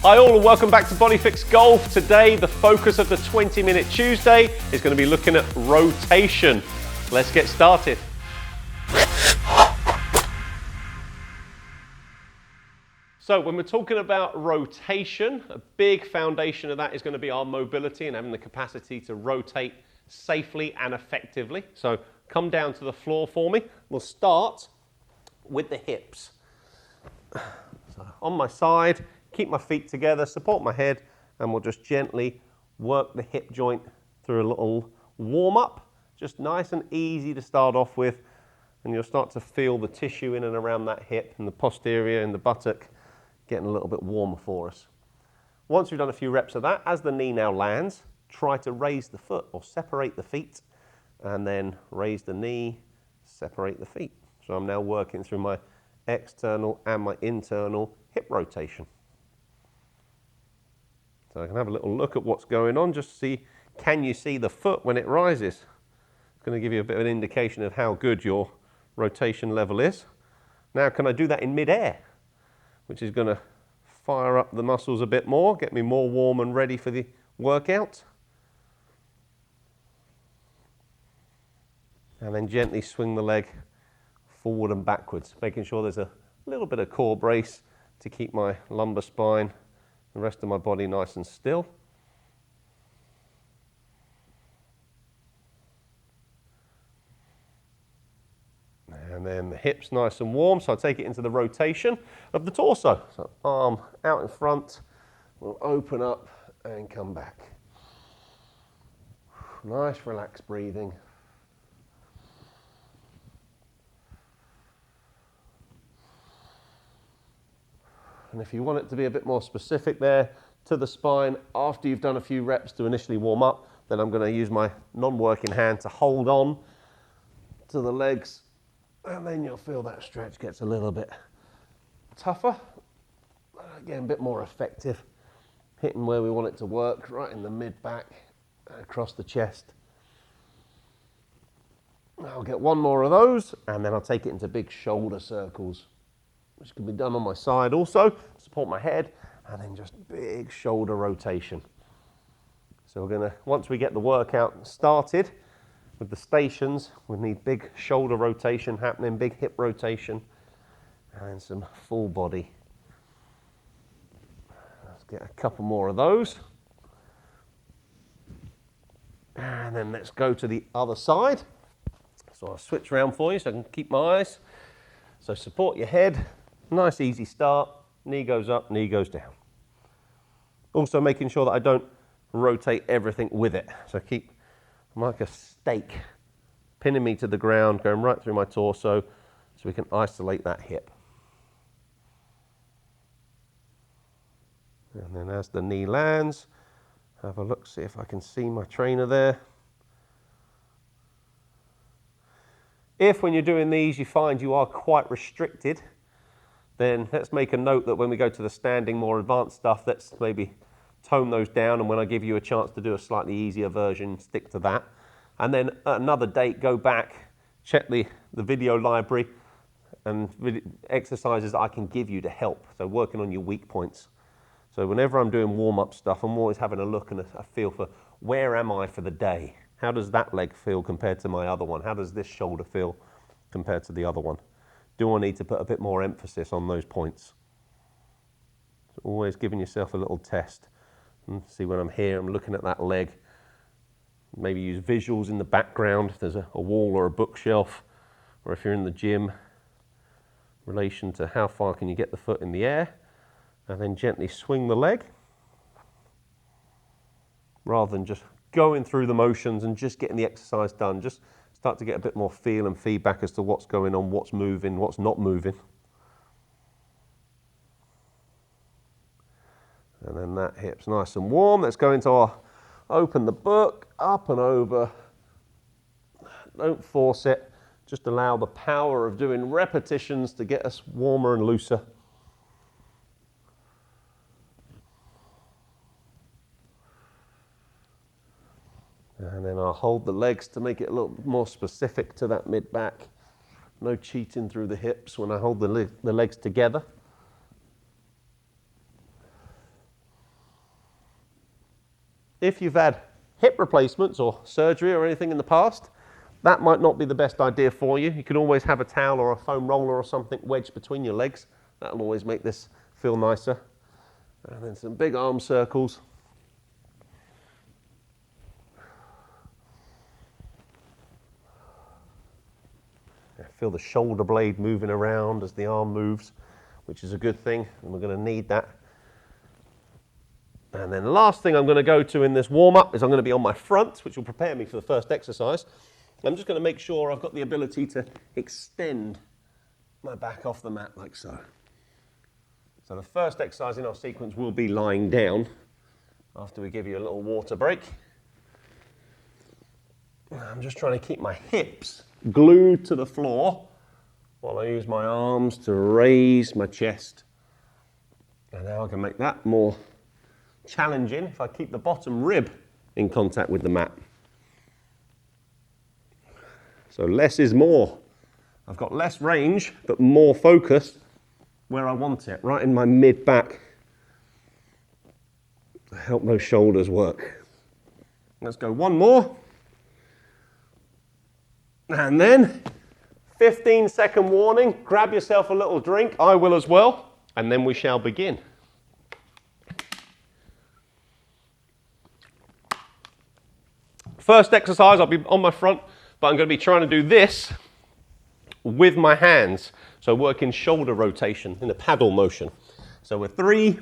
Hi all and welcome back to BodyFix Golf. Today the focus of the 20-minute Tuesday is going to be looking at rotation. Let's get started. So when we're talking about rotation, a big foundation of that is going to be our mobility and having the capacity to rotate safely and effectively. So come down to the floor for me. We'll start with the hips. So on my side, keep my feet together, support my head, and we'll just gently work the hip joint through a little warm-up. Just nice and easy to start off with, and you'll start to feel the tissue in and around that hip and the posterior and the buttock getting a little bit warmer for us. Once we've done a few reps of that, as the knee now lands, try to raise the foot or separate the feet, and then raise the knee, separate the feet. So I'm now working through my external and my internal hip rotation. So I can have a little look at what's going on, just to see, can you see the foot when it rises? It's going to give you a bit of an indication of how good your rotation level is. Now, can I do that in mid-air? Which is going to fire up the muscles a bit more, get me more warm and ready for the workout. And then gently swing the leg forward and backwards, making sure there's a little bit of core brace to keep my lumbar spine, the rest of my body nice and still. And then the hips nice and warm, so I'll take it into the rotation of the torso. So arm out in front, we'll open up and come back. Nice relaxed breathing. And if you want it to be a bit more specific there to the spine, after you've done a few reps to initially warm up, then I'm going to use my non-working hand to hold on to the legs, and then you'll feel that stretch gets a little bit tougher. Again, a bit more effective, hitting where we want it to work, right in the mid-back, across the chest. I'll get one more of those, and then I'll take it into big shoulder circles, which can be done on my side also, support my head, and then just big shoulder rotation. So we're gonna, once we get the workout started with the stations, we need big shoulder rotation happening, big hip rotation, and some full body. Let's get a couple more of those. And then let's go to the other side. So I'll switch around for you so I can keep my eyes. So support your head. Nice easy start, knee goes up, knee goes down. Also making sure that I don't rotate everything with it. So keep, I'm like a stake, pinning me to the ground, going right through my torso so we can isolate that hip. And then as the knee lands, have a look, see if I can see my trainer there. If when you're doing these you find you are quite restricted, then let's make a note that when we go to the standing, more advanced stuff, let's maybe tone those down, and when I give you a chance to do a slightly easier version, stick to that. And then at another date, go back, check the video library and exercises I can give you to help. So working on your weak points. So whenever I'm doing warm-up stuff, I'm always having a look and a feel for where am I for the day? How does that leg feel compared to my other one? How does this shoulder feel compared to the other one? Do I need to put a bit more emphasis on those points? So always giving yourself a little test. And see, when I'm here, I'm looking at that leg. Maybe use visuals in the background if there's a wall or a bookshelf, or if you're in the gym, relation to how far can you get the foot in the air, and then gently swing the leg, rather than just going through the motions and just getting the exercise done. Just start to get a bit more feel and feedback as to what's going on, what's moving, what's not moving. And then that hip's nice and warm. Let's go into our open the book, up and over. Don't force it. Just allow the power of doing repetitions to get us warmer and looser. And then I'll hold the legs to make it a little more specific to that mid-back. No cheating through the hips when I hold the legs together. if you've had hip replacements or surgery or anything in the past, that might not be the best idea for you. You can always have a towel or a foam roller or something wedged between your legs. That'll always make this feel nicer. And then some big arm circles. Feel the shoulder blade moving around as the arm moves, which is a good thing, and we're going to need that. And then the last thing I'm going to go to in this warm-up is I'm going to be on my front, which will prepare me for the first exercise. I'm just going to make sure I've got the ability to extend my back off the mat like so. So the first exercise in our sequence will be lying down after we give you a little water break. I'm just trying to keep my hips glued to the floor while I use my arms to raise my chest. And now I can make that more challenging if I keep the bottom rib in contact with the mat. So less is more. I've got less range, but more focus where I want it, right in my mid-back, to help those shoulders work. Let's go one more. And then 15-second warning, grab yourself a little drink, I will as well, and then we shall begin. First exercise, I'll be on my front, but I'm going to be trying to do this with my hands. So working shoulder rotation in a paddle motion. So we're 3,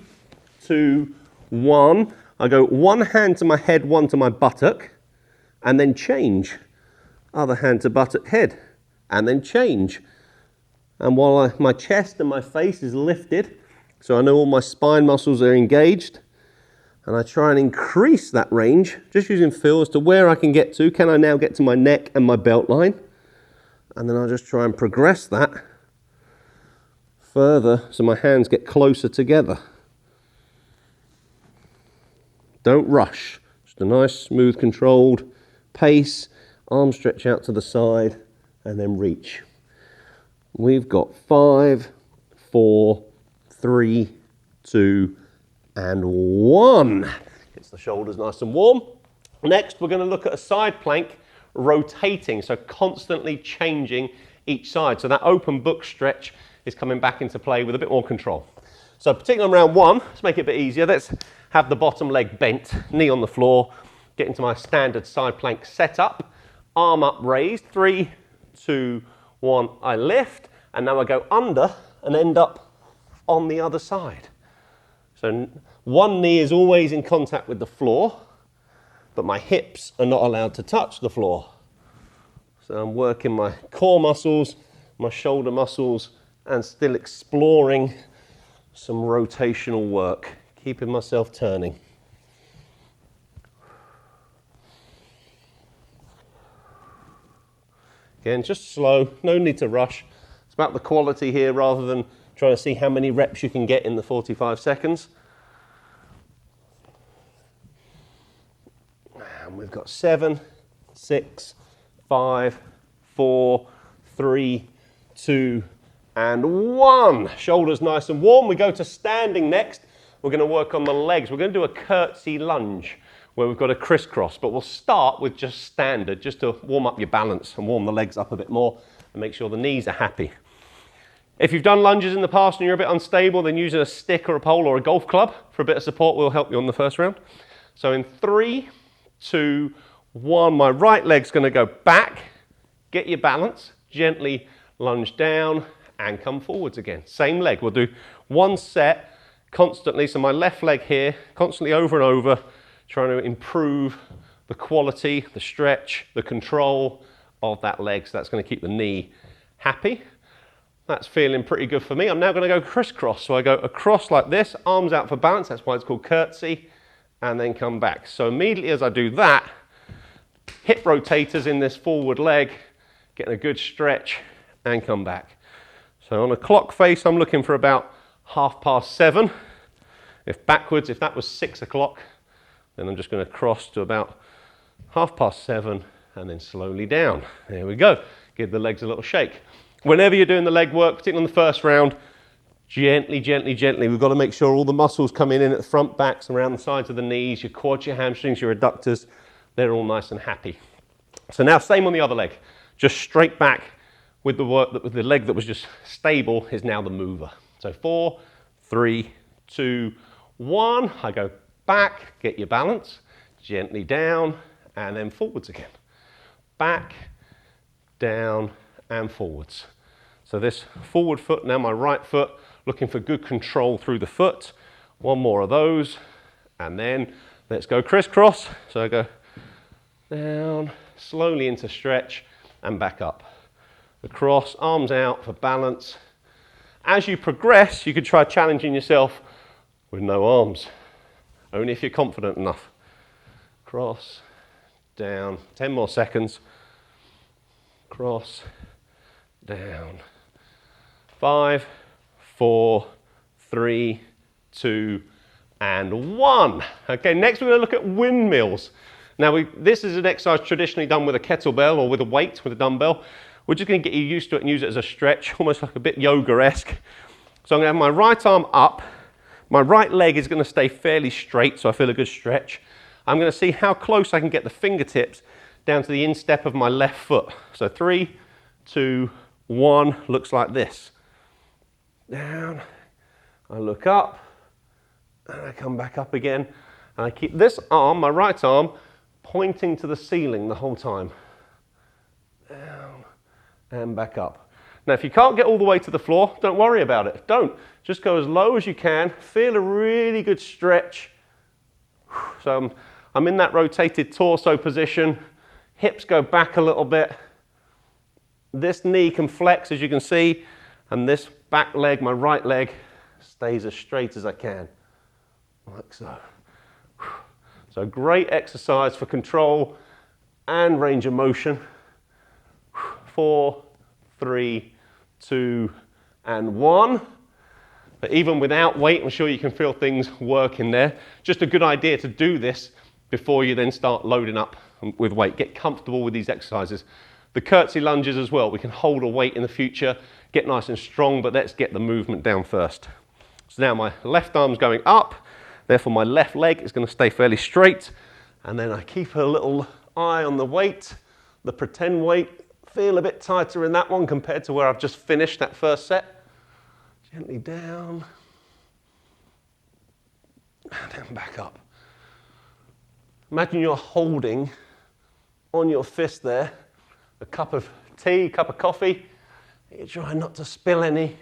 2, 1. I go one hand to my head, one to my buttock, and then change. Other hand to buttock, head, and then change. And while my chest and my face is lifted, so I know all my spine muscles are engaged, and I try and increase that range, just using feel as to where I can get to. Can I now get to my neck and my belt line? And then I'll just try and progress that further so my hands get closer together. Don't rush, just a nice, smooth, controlled pace. Arm stretch out to the side and then reach. We've got 5, 4, 3, 2, and 1. Gets the shoulders nice and warm. Next, we're going to look at a side plank rotating, so constantly changing each side. So that open book stretch is coming back into play with a bit more control. So particularly on round 1, let's make it a bit easier. Let's have the bottom leg bent, knee on the floor, get into my standard side plank setup. Arm up raised, 3, 2, 1, I lift, and now I go under and end up on the other side. So one knee is always in contact with the floor, but my hips are not allowed to touch the floor. So I'm working my core muscles, my shoulder muscles, and still exploring some rotational work, keeping myself turning. Again, just slow, no need to rush. It's about the quality here rather than trying to see how many reps you can get in the 45 seconds. And we've got 7, 6, 5, 4, 3, 2, and 1. Shoulders nice and warm. We go to standing next. We're going to work on the legs. We're going to do a curtsy lunge where we've got a crisscross, but we'll start with just standard, just to warm up your balance and warm the legs up a bit more and make sure the knees are happy. If you've done lunges in the past and you're a bit unstable, then using a stick or a pole or a golf club for a bit of support will help you on the first round. So in 3, 2, 1, my right leg's going to go back, get your balance, gently lunge down and come forwards again. Same leg, we'll do one set constantly, so my left leg here, constantly over and over, trying to improve the quality, the stretch, the control of that leg. So that's going to keep the knee happy. That's feeling pretty good for me. I'm now going to go crisscross. So I go across like this, arms out for balance. That's why it's called curtsy, and then come back. So immediately as I do that, hip rotators in this forward leg, getting a good stretch and come back. So on a clock face, I'm looking for about 7:30. If backwards, if that was 6 o'clock, then I'm just going to cross to about 7:30 and then slowly down. There we go. Give the legs a little shake. Whenever you're doing the leg work, particularly on the first round, Gently, gently, gently. We've got to make sure all the muscles coming in at the front, backs, around the sides of the knees, your quads, your hamstrings, your adductors, they're all nice and happy. So now same on the other leg. Just straight back with the work that with the leg that was just stable is now the mover. So 4, 3, 2, 1. I go back, get your balance, gently down, and then forwards again. Back, down, and forwards. So this forward foot, now my right foot, looking for good control through the foot. One more of those, and then let's go crisscross. So I go down, slowly into stretch, and back up. Across, arms out for balance. As you progress, you could try challenging yourself with no arms, only if you're confident enough. Cross, down, 10 more seconds. Cross, down. 5, 4, 3, 2, and 1. Okay, next we're going to look at windmills. Now, this is an exercise traditionally done with a kettlebell or with a weight, with a dumbbell. We're just going to get you used to it and use it as a stretch, almost like a bit yoga-esque. So I'm going to have my right arm up. My right leg is going to stay fairly straight, so I feel a good stretch. I'm going to see how close I can get the fingertips down to the instep of my left foot. So 3, 2, 1, looks like this. Down, I look up, and I come back up again. And I keep this arm, my right arm, pointing to the ceiling the whole time. Down, and back up. Now, if you can't get all the way to the floor, don't worry about it. Don't. Just go as low as you can. Feel a really good stretch. So I'm in that rotated torso position. Hips go back a little bit. This knee can flex, as you can see, and this back leg, my right leg, stays as straight as I can, like so. So great exercise for control and range of motion. 4, 3, 2, and 1. But even without weight, I'm sure you can feel things work in there. Just a good idea to do this before you then start loading up with weight. Get comfortable with these exercises. The curtsy lunges as well. We can hold a weight in the future, get nice and strong, but let's get the movement down first. So now my left arm's going up, therefore my left leg is going to stay fairly straight, and then I keep a little eye on the weight, the pretend weight. Feel a bit tighter in that one compared to where I've just finished that first set. Gently down, and then back up. Imagine you're holding on your fist there a cup of tea, cup of coffee. You try not to spill any,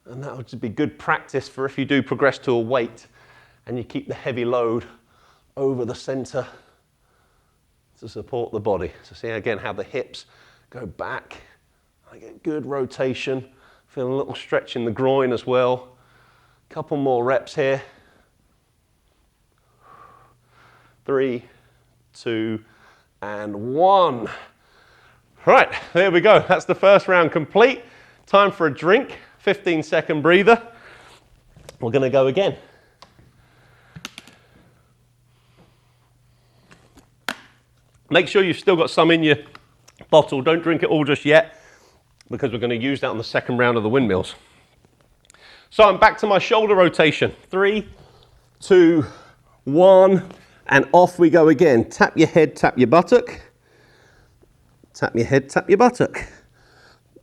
and that would just be good practice for if you do progress to a weight and you keep the heavy load over the center to support the body. So see again how the hips go back. I get good rotation. Feel a little stretch in the groin as well. Couple more reps here. 3, 2, and 1. Right, there we go. That's the first round complete. Time for a drink. 15-second breather. We're going to go again. Make sure you've still got some in your bottle. Don't drink it all just yet, because we're going to use that on the second round of the windmills. So I'm back to my shoulder rotation. 3, 2, 1, and off we go again. Tap your head, tap your buttock. Tap your head, tap your buttock.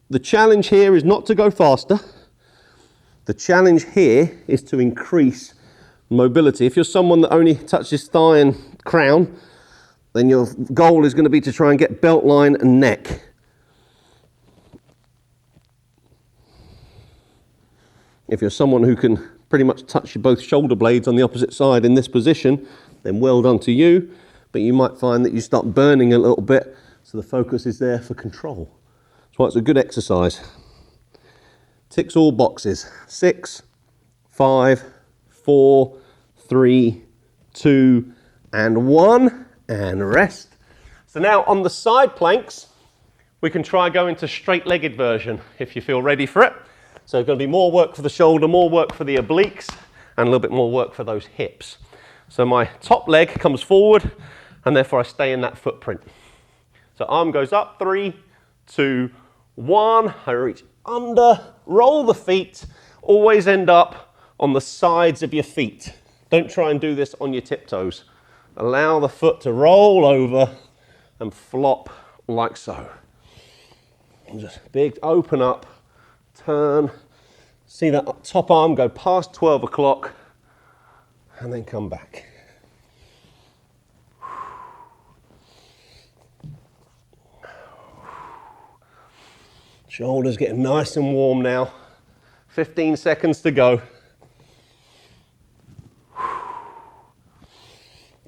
The challenge here is not to go faster. The challenge here is to increase mobility. If you're someone that only touches thigh and crown, then your goal is going to be to try and get belt line and neck. If you're someone who can pretty much touch your both shoulder blades on the opposite side in this position, then well done to you. But you might find that you start burning a little bit, so the focus is there for control. That's why it's a good exercise. Ticks all boxes. 6, 5, 4, 3, 2, and 1, and rest. So now on the side planks, we can try going to straight-legged version if you feel ready for it. So there's going to be more work for the shoulder, more work for the obliques, and a little bit more work for those hips. So my top leg comes forward, and therefore I stay in that footprint. So arm goes up, 3, 2, 1. I reach under, roll the feet, always end up on the sides of your feet. Don't try and do this on your tiptoes. Allow the foot to roll over and flop like so. And just big, open up, turn. See that top arm go past 12 o'clock and then come back. Shoulders getting nice and warm now. 15 seconds to go.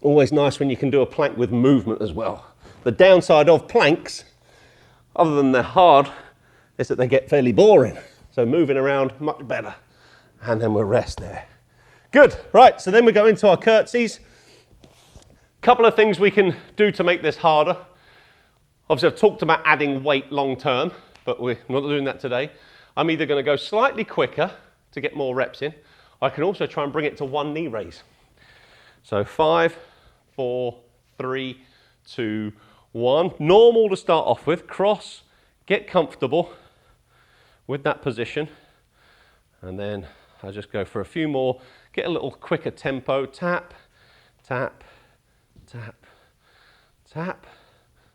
Always nice when you can do a plank with movement as well. The downside of planks, other than they're hard, is that they get fairly boring. So moving around, much better. And then we'll rest there. Good, right, so then we go into our curtsies. Couple of things we can do to make this harder. Obviously I've talked about adding weight long term, but we're not doing that today. I'm either going to go slightly quicker to get more reps in. I can also try and bring it to one knee raise. So 5, 4, 3, 2, 1. Normal to start off with. Cross, get comfortable with that position. And then I just go for a few more. Get a little quicker tempo. Tap, tap, tap, tap.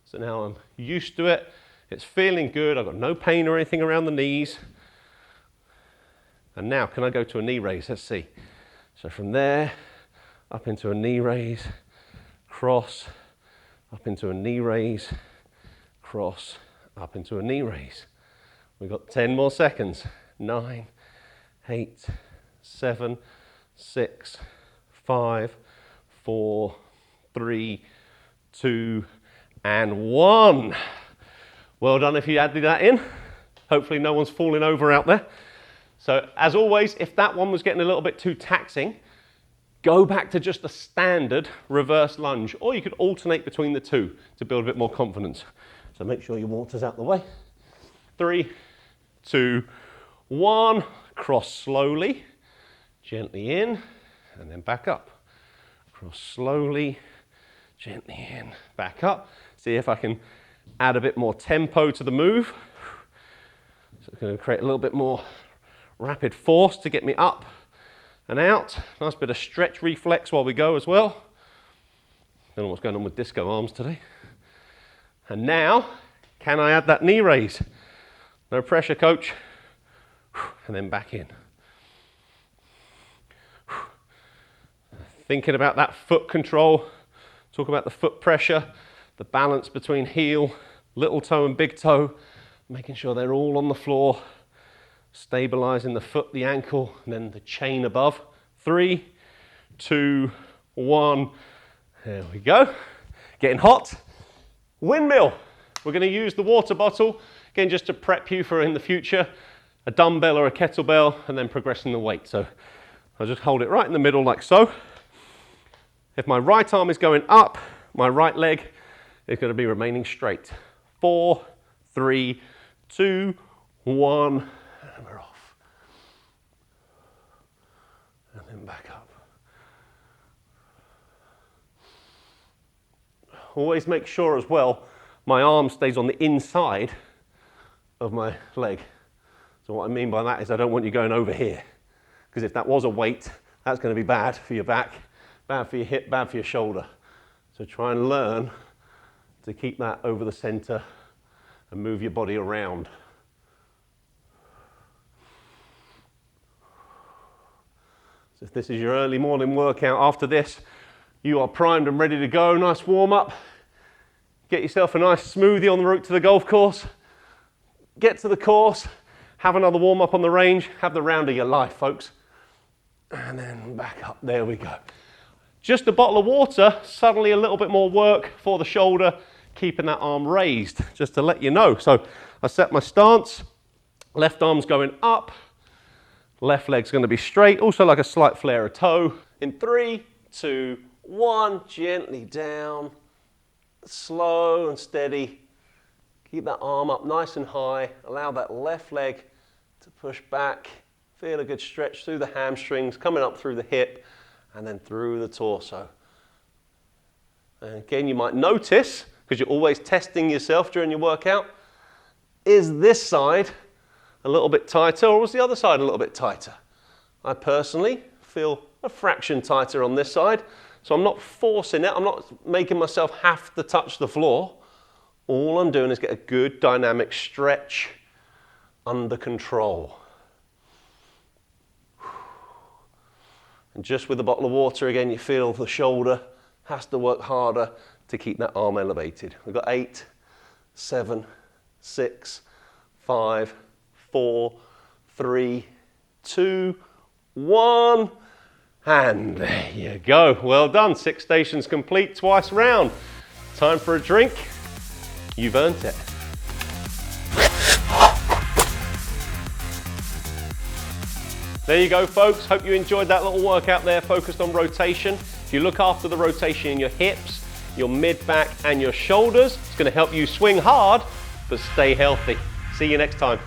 So now I'm used to it. It's feeling good. I've got no pain or anything around the knees. And now, can I go to a knee raise? Let's see. So from there, up into a knee raise, cross, up into a knee raise, cross, up into a knee raise. We've got 10 more seconds. 9, 8, 7, 6, 5, 4, 3, 2, and 1. Well done if you added that in. Hopefully no one's falling over out there. So as always, if that one was getting a little bit too taxing, go back to just a standard reverse lunge, or you could alternate between the two to build a bit more confidence. So make sure your water's out the way. 3, 2, 1. Cross slowly, gently in, and then back up. Cross slowly, gently in, back up. See if I can add a bit more tempo to the move. So it's going to create a little bit more rapid force to get me up and out. Nice bit of stretch reflex while we go as well. Don't know what's going on with disco arms today. And now, can I add that knee raise? No pressure, coach. And then back in. Thinking about that foot control. Talk about the foot pressure, the balance between heel, little toe and big toe, making sure they're all on the floor, stabilizing the foot, the ankle, and then the chain above. 3, 2, 1. There we go. Getting hot. Windmill. We're going to use the water bottle, again, just to prep you for in the future, a dumbbell or a kettlebell, and then progressing the weight. So I'll just hold it right in the middle like so. If my right arm is going up, my right leg is going to be remaining straight. 4, 3, 2, 1, and we're off. And then back up. Always make sure as well, my arm stays on the inside of my leg. So what I mean by that is I don't want you going over here. Because if that was a weight, that's going to be bad for your back, bad for your hip, bad for your shoulder. So try and learn to keep that over the center and move your body around. So if this is your early morning workout, after this, you are primed and ready to go. Nice warm up. Get yourself a nice smoothie on the route to the golf course. Get to the course, have another warm up on the range, have the round of your life, folks. And then back up, there we go. Just a bottle of water, suddenly a little bit more work for the shoulder, keeping that arm raised, just to let you know. So I set my stance, left arm's going up, left leg's going to be straight, also like a slight flare of toe. In 3, 2, 1, gently down, slow and steady. Keep that arm up nice and high, allow that left leg to push back, feel a good stretch through the hamstrings, coming up through the hip, and then through the torso. And again, you might notice, because you're always testing yourself during your workout, is this side a little bit tighter, or was the other side a little bit tighter? I personally feel a fraction tighter on this side, so I'm not forcing it, I'm not making myself have to touch the floor. All I'm doing is get a good dynamic stretch under control. And just with a bottle of water again, you feel the shoulder has to work harder to keep that arm elevated. We've got 8, 7, 6, 5, 4, 3, 2, 1, and there you go. Well done. 6 stations complete, twice round. Time for a drink. You've earned it. There you go, folks. Hope you enjoyed that little workout there, focused on rotation. If you look after the rotation in your hips, your mid-back and your shoulders, it's going to help you swing hard, but stay healthy. See you next time.